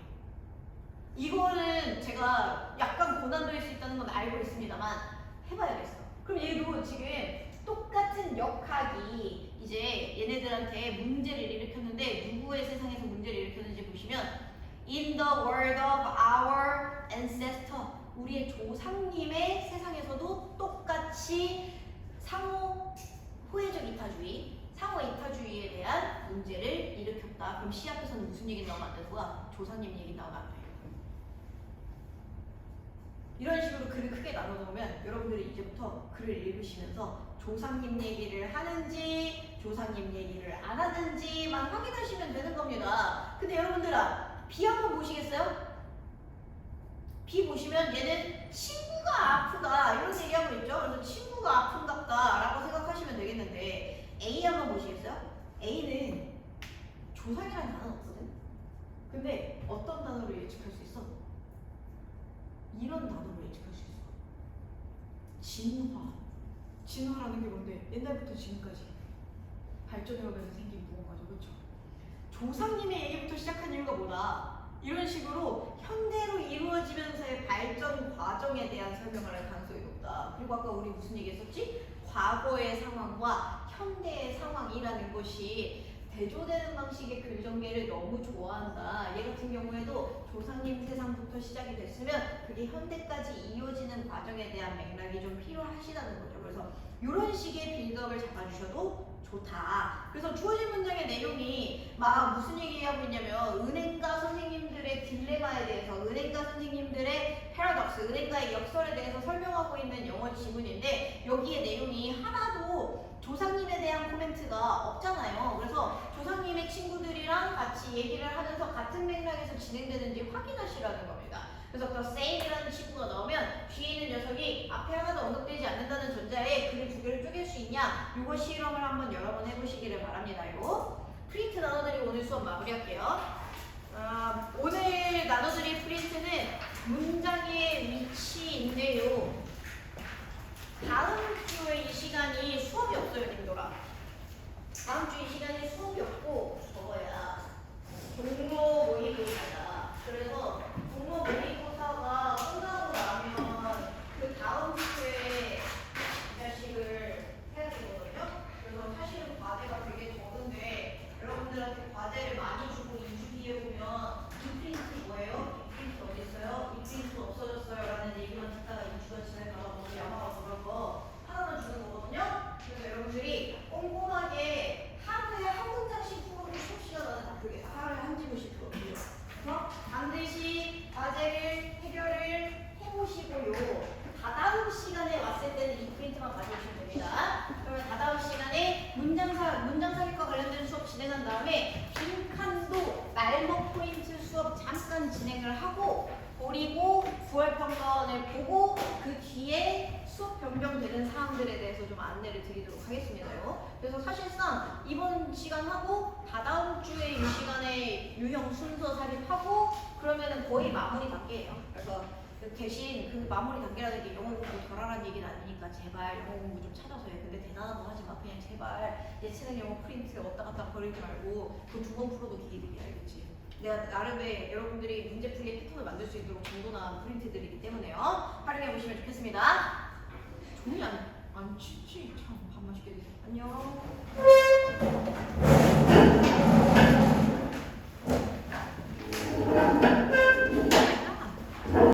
Speaker 1: 이거는 제가 약간 고난도일 수 있다는 건 알고 있습니다만 해봐야겠어. 그럼 얘도 지금 똑같은 역학이 이제 얘네들한테 문제를 일으켰는데 누구의 세상에서 문제를 일으켰는지 보시면 In the world of our ancestor 우리의 조상님의 세상에서도 똑같이 상호 호혜적 이타주의, 상호 이타주의에 대한 문제를 일으켰다. 그럼 시 앞에서는 무슨 얘기 나오면 안 되는 거야? 조상님 얘기 나오면 안 돼. 이런 식으로 글을 크게 나눠놓으면 여러분들이 이제부터 글을 읽으시면서 조상님 얘기를 하는지 조상님 얘기를 안 하는지만 확인하시면 되는 겁니다. 근데 여러분들아 B 한번 보시겠어요? B 보시면 얘는 친구가 아프다 이런 얘기하고 있죠. 그래서 친구가 아픈갑다 라고 생각하시면 되겠는데 A 한번 보시겠어요? A는 조상이라는 단어는 없거든. 근데 어떤 단어로 예측할 수 있어? 이런 단어로 예측할 수 있어. 진화. 진화라는 게 뭔데? 옛날부터 지금까지 발전해오면서 생긴 무언가죠. 그렇죠? 조상님의 얘기부터 시작한 이유가 뭐다? 이런 식으로 현대로 이루어지면서의 발전 과정에 대한 설명을 할 가능성이 높다. 그리고 아까 우리 무슨 얘기했었지? 과거의 상황과 현대의 상황이라는 것이 대조되는 방식의 글전개를 너무 좋아한다. 얘 같은 경우에도 조상님 세상부터 시작이 됐으면 그게 현대까지 이어지는 과정에 대한 맥락이 좀 필요하시다는 거죠. 그래서 이런 식의 빌드업을 잡아주셔도 좋다. 그래서 주어진 문장의 내용이 막 무슨 얘기하고 있냐면 은행가 선생님들의 딜레마에 대해서, 은행가 선생님들의 패러독스, 은행가의 역설에 대해서 설명하고 있는 영어 지문인데 여기에 내용이 하나도 조상님에 대한 코멘트가 없잖아요. 그래서 조상님의 친구들이랑 같이 얘기를 하면서 같은 맥락에서 진행되는지 확인하시라는 겁니다. 그래서 더 same이라는 친구가 나오면 뒤에 있는 녀석이 앞에 하나도 언급되지 않는다는 전자에 글을 두 개를 쪼갤 수 있냐, 이거 실험을 한번 여러 번 해보시기를 바랍니다요. 프린트 나눠드리고 오늘 수업 마무리할게요. 오늘 나눠드릴 프린트는 문장의 위치인데요. 다음 주에 이 시간이 수업이 없어요, 님들아. 다음 주 이 시간에 수업이 없고 저거야. 종로 모의고사다. 그래서 종로 모의고사가 끝나고 나면 그 다음 주에 자식을 해야 되거든요. 그래서 사실은 과제가 되게 적은데 여러분들한테 과제를 많이 주고 2주 뒤에 보면 이 프린트 뭐예요? 이 프린트 어디 있어요? 이 프린트 없어졌어요 라는 얘기만 듣다가 2주가 지나가다 보면 야마가 그런 거 하나만 주는 거거든요. 그래서 여러분들이 꼼꼼하게 하루에 한 문장씩 풀어도 수업 시간 안에 다 그게 하루에 한 지문씩 풀어요. 그래서 반드시 과제를 해결을 해보시고요. 다다음 시간에 왔을 때는 이 프린트만 가져오시면 됩니다. 그러면 다다음 시간에 문장사기과 관련된 수업 진행한 다음에 빈칸도 말목 포인트 수업 잠깐 진행을 하고 그리고 9월 평가원을 보고 그 뒤에 수업 변경되는 사항들에 대해서 좀 안내를 드리도록 하겠습니다요. 그래서 사실상 이번 시간하고 다다음 주에 이 시간에 유형 순서 삽입하고 그러면은 거의 마무리 단계예요. 그래서 대신 그 마무리 단계라는 게 영어 공부 덜하라는 얘기는 아니니까 제발 영어 공부 좀 찾아서 해. 근데 대단한 거 하지 마. 그냥 제발 예체능 영어 프린트 왔다 갔다 버리지 말고 그 두 번 풀어도 기이득이 알겠지? 내가 나름의 여러분들이 문제 풀이의 패턴을 만들 수 있도록 정돈한 프린트들이기 때문에요. 활용해 보시면 좋겠습니다. 종이 안 치지 참 밥 맛있게 드세요. 안녕.